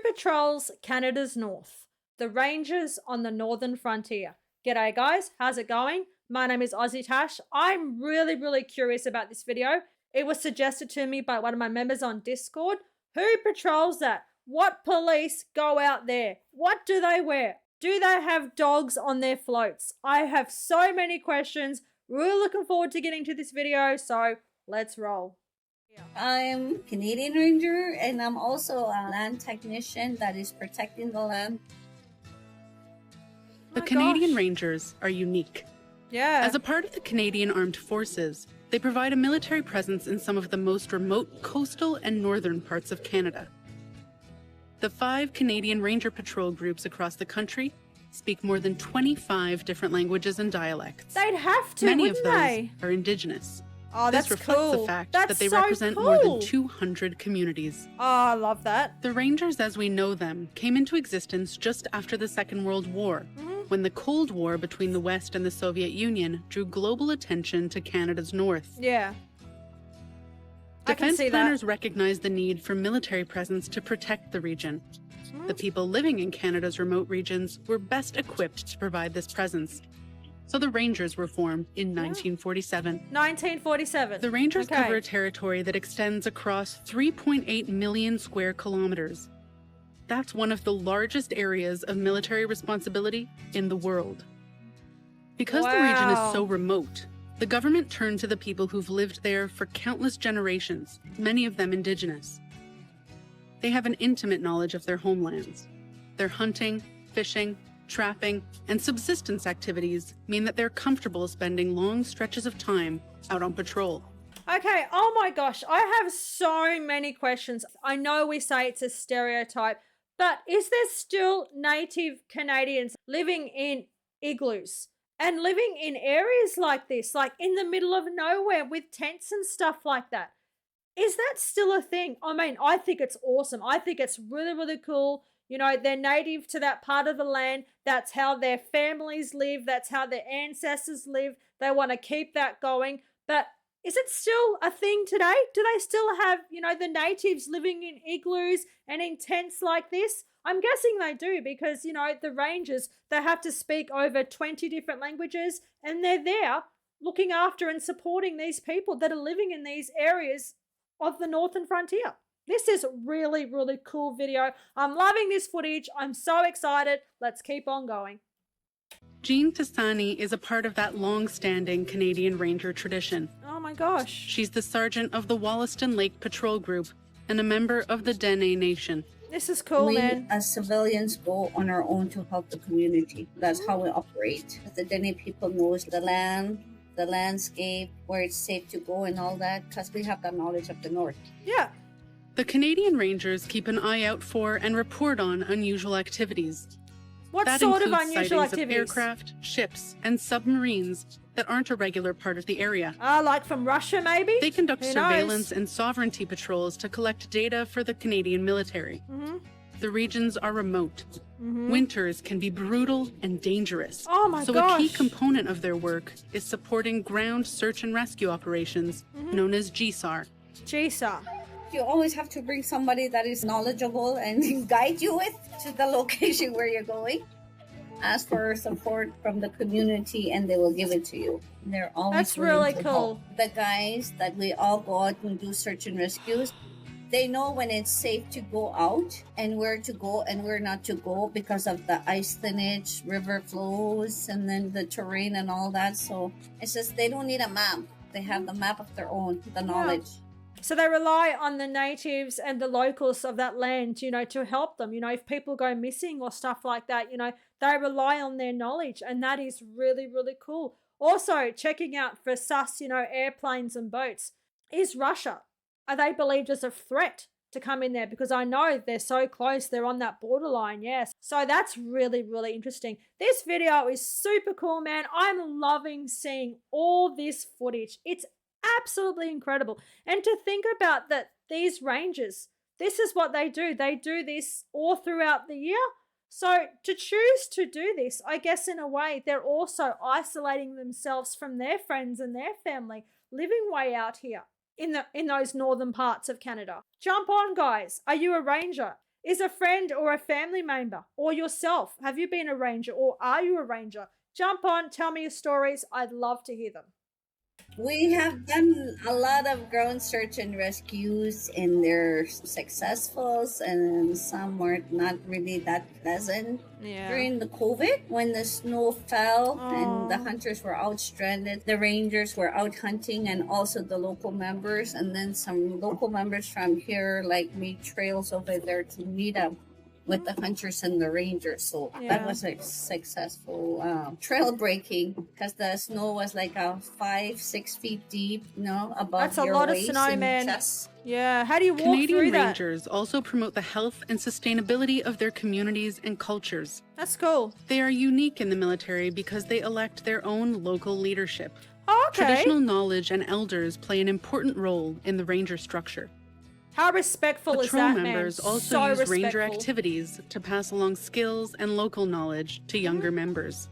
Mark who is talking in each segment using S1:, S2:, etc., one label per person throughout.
S1: patrols Canada's north? The Rangers on the northern frontier. G'day guys, how's it going? My name is AussieTash. I'm really curious about this video. It was suggested to me by one of my members on Discord. Who patrols that? What police go out there? What do they wear? Do they have dogs on their floats? I have so many questions. Really looking forward to getting to this video, so let's roll.
S2: I'm Canadian Ranger, and I'm also a land technician that is protecting the land.
S3: The Canadian Rangers are unique.
S1: Yeah.
S3: As a part of the Canadian Armed Forces, they provide a military presence in some of the most remote coastal and northern parts of Canada. The 5 Canadian Ranger Patrol groups across the country speak more than 25 different languages and dialects.
S1: They'd have to,
S3: Many of
S1: wouldn't
S3: those
S1: they?
S3: are Indigenous.
S1: Oh, that's
S3: this reflects
S1: cool.
S3: the fact
S1: That's
S3: that they
S1: so
S3: represent
S1: cool.
S3: more than 200 communities.
S1: Oh, I love that.
S3: The Rangers as we know them came into existence just after the Second World War, when the Cold War between the West and the Soviet Union drew global attention to Canada's north.
S1: Yeah. I can
S3: Defense
S1: see
S3: planners
S1: that.
S3: recognized the need for military presence to protect the region. The people living in Canada's remote regions were best equipped to provide this presence. So the Rangers were formed in 1947.
S1: 1947.
S3: The Rangers
S1: Okay.
S3: cover a territory that extends across 3.8 million square kilometers. That's one of the largest areas of military responsibility in the world. Because the region
S1: Wow.
S3: is so remote, the government turned to the people who've lived there for countless generations, many of them Indigenous. They have an intimate knowledge of their homelands. Their hunting, fishing, trapping, and subsistence activities mean that they're comfortable spending long stretches of time out on patrol.
S1: Okay, oh my gosh, I have so many questions. I know we say it's a stereotype, but is there still native Canadians living in igloos and living in areas like this, like in the middle of nowhere with tents and stuff like that? Is that still a thing? I mean, I think it's awesome. I think it's really cool. You know, they're native to that part of the land. That's how their families live. That's how their ancestors live. They want to keep that going. But is it still a thing today? Do they still have, you know, the natives living in igloos and in tents like this? I'm guessing they do because, you know, the Rangers, they have to speak over 20 different languages and they're there looking after and supporting these people that are living in these areas of the northern frontier. This is really cool video. I'm loving this footage. I'm so excited. Let's keep on going.
S3: Jean Tassani is a part of that long-standing Canadian Ranger tradition.
S1: Oh my gosh.
S3: She's the sergeant of the Wollaston Lake Patrol Group and a member of the Dene Nation.
S1: This is cool,
S2: We
S1: man.
S2: as civilians go on our own to help the community. That's how we operate. The Dene people knows the land, the landscape, where it's safe to go and all that, because we have that knowledge of the north.
S1: Yeah.
S3: The Canadian Rangers keep an eye out for and report on unusual activities.
S1: What
S3: That
S1: sort of
S3: includes
S1: unusual
S3: sightings
S1: activities?
S3: of aircraft, ships, and submarines that aren't a regular part of the area.
S1: Like from Russia, maybe?
S3: They conduct
S1: Who
S3: surveillance
S1: knows?
S3: and sovereignty patrols to collect data for the Canadian military. The regions are remote. Winters can be brutal and dangerous.
S1: Oh my
S3: so
S1: gosh.
S3: a key component of their work is supporting ground search and rescue operations, known as GSAR.
S1: GSA.
S2: You always have to bring somebody that is knowledgeable and guide you with to the location where you're going. Ask for support from the community and they will give it to you. They're always
S1: That's
S2: willing
S1: really
S2: to
S1: cool.
S2: help. The guys that we all go out and do search and rescues, they know when it's safe to go out and where to go and where not to go because of the ice thinning, river flows, and then the terrain and all that. So it's just they don't need a map. They have the map of their own, the knowledge.
S1: So they rely on the natives and the locals of that land, you know, to help them. You know, if people go missing or stuff like that, you know, they rely on their knowledge, and that is really cool. Also, checking out for sus, you know, airplanes and boats. Is Russia, are they believed as a threat to come in there? Because I know they're so close, they're on that borderline, yes. So that's really interesting. This video is super cool, man. I'm loving seeing all this footage. It's absolutely incredible. And to think about that, these rangers, this is what they do. They do this all throughout the year. So to choose to do this, I guess in a way, they're also isolating themselves from their friends and their family, living way out here in those northern parts of Canada. Jump on, guys. Are you a ranger? is a friend or a family member or yourself. Have you been a ranger or are you a ranger? Jump on, tell me your stories. I'd love to hear them.
S2: We have done a lot of ground search and rescues, and they're successful, and some were not really that pleasant.
S1: Yeah.
S2: During the COVID, when the snow fell and the
S1: Aw.
S2: hunters were out stranded, the rangers were out hunting, and also the local members. And then some local members from here like made trails over there to meet up with the hunters and the rangers. So
S1: Yeah.
S2: that was a successful trail breaking, because the snow was like 5-6 feet deep, above
S1: That's a
S2: your
S1: lot of
S2: waist
S1: snow,
S2: and
S1: man.
S2: chest.
S1: Yeah. How do you walk
S3: Canadian
S1: through that?
S3: Rangers also promote the health and sustainability of their communities and cultures.
S1: That's cool.
S3: They are unique in the military because they elect their own local leadership.
S1: Oh, okay.
S3: Traditional knowledge and elders play an important role in the ranger structure.
S1: How respectful is
S3: Patrol
S1: that, man?
S3: members also
S1: So
S3: use ranger
S1: respectful.
S3: activities to pass along skills and local knowledge to younger members.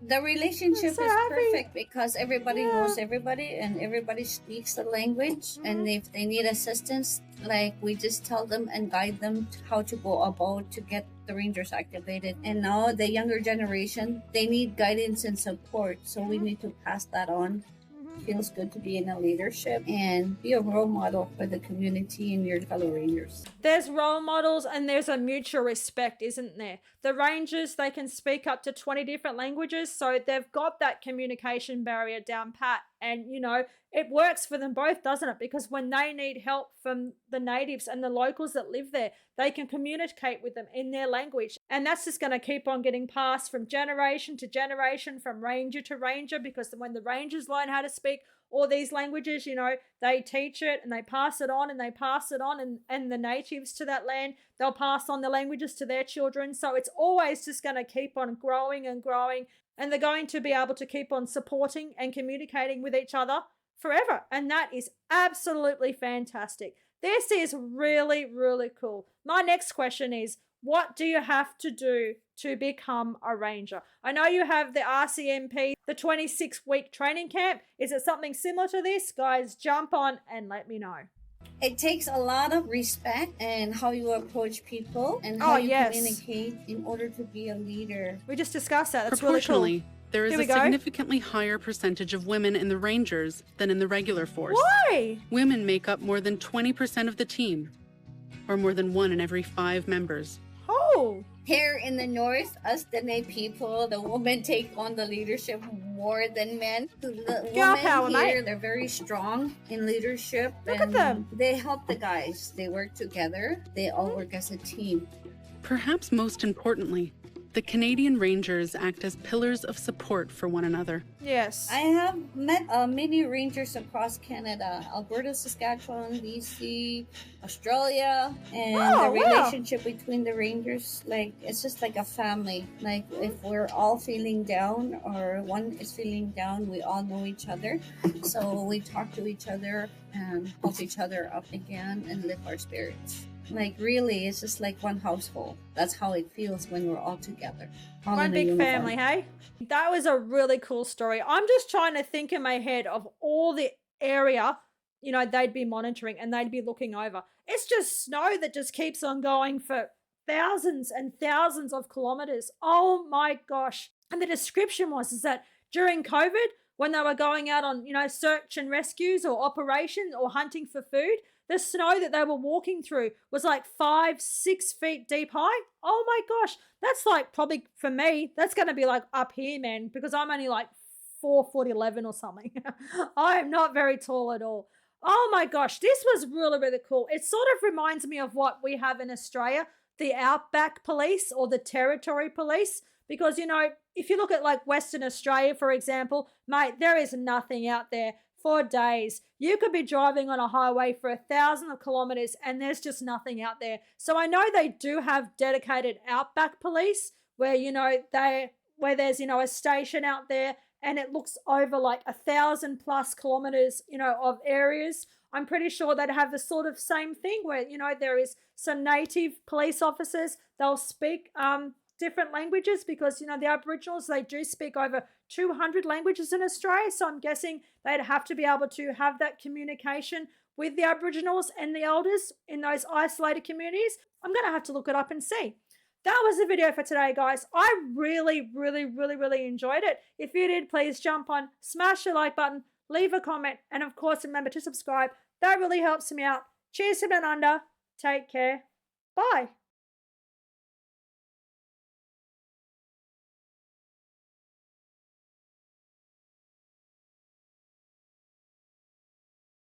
S2: The relationship
S1: I'm so
S2: is
S1: happy.
S2: perfect because everybody
S1: Yeah.
S2: knows everybody and everybody speaks the language. And if they need assistance, like, we just tell them and guide them how to go about to get the rangers activated. And now the younger generation, they need guidance and support, so we need to pass that on. Feels good to be in a leadership and be a role model for the community and your fellow rangers.
S1: There's role models and there's a mutual respect, isn't there? The rangers, they can speak up to 20 different languages, so they've got that communication barrier down pat. And, it works for them both, doesn't it? Because when they need help from the natives and the locals that live there, they can communicate with them in their language. And that's just going to keep on getting passed from generation to generation, from ranger to ranger, because when the rangers learn how to speak all these languages, they teach it and they pass it on and they pass it on, and the natives to that land, they'll pass on the languages to their children. So it's always just going to keep on growing and growing, and they're going to be able to keep on supporting and communicating with each other forever. And that is absolutely fantastic. This is really, really cool. My next question is, what do you have to do to become a ranger? I know you have the RCMP, the 26-week training camp. Is it something similar to this? Guys, jump on and let me know.
S2: It takes a lot of respect and how you approach people and how you communicate in order to be a leader.
S1: We just discussed that. That's really cool.
S3: Proportionally, there is
S1: Here
S3: a
S1: we go.
S3: significantly higher percentage of women in the Rangers than in the regular force.
S1: Why?
S3: Women make up more than 20% of the team, or more than 1 in every 5 members.
S1: Oh,
S2: Here in the north, us Dene people, the women take on the leadership more than men. The
S1: Girl
S2: women
S1: power,
S2: here,
S1: mate.
S2: they're very strong in leadership.
S1: Look at
S2: and
S1: them.
S2: They help the guys. They work together. They all work as a team.
S3: Perhaps most importantly, the Canadian Rangers act as pillars of support for one another.
S1: yes.
S2: I have met many rangers across Canada, Alberta, Saskatchewan, BC, Australia, and
S1: Oh,
S2: the
S1: wow.
S2: relationship between the rangers, like, it's just like a family. Like, if we're all feeling down or one is feeling down, we all know each other. So we talk to each other and help each other up again and lift our spirits. Like, really, it's just like one household. That's how it feels when we're all together. All
S1: One
S2: in a
S1: big
S2: uniform.
S1: family, hey? That was a really cool story. I'm just trying to think in my head of all the area, they'd be monitoring and they'd be looking over. It's just snow that just keeps on going for thousands and thousands of kilometers. Oh my gosh. And the description is that during COVID, when they were going out on, search and rescues or operations or hunting for food, the snow that they were walking through was like 5-6 feet deep high. Oh my gosh. That's like, probably for me, that's going to be like up here, man, because I'm only like 4'11" or something. I am not very tall at all. Oh my gosh. This was really, really cool. It sort of reminds me of what we have in Australia, the outback police or the territory police. Because, if you look at like Western Australia, for example, mate, there is nothing out there for days. You could be driving on a highway for 1,000 kilometers and there's just nothing out there. So I know they do have dedicated outback police where, where there's, a station out there and it looks over like 1,000+ kilometers, of areas. I'm pretty sure they'd have the sort of same thing where, there is some native police officers. They'll speak different languages because, the Aboriginals, they do speak over 200 languages in Australia. So I'm guessing they'd have to be able to have that communication with the Aboriginals and the elders in those isolated communities? I'm going to have to look it up and see. That was the video for today, guys. I really, really, really, really enjoyed it. If you did, please jump on, smash the like button, leave a comment, and of course, remember to subscribe. That really helps me out. Cheers from down under. Take care. Bye.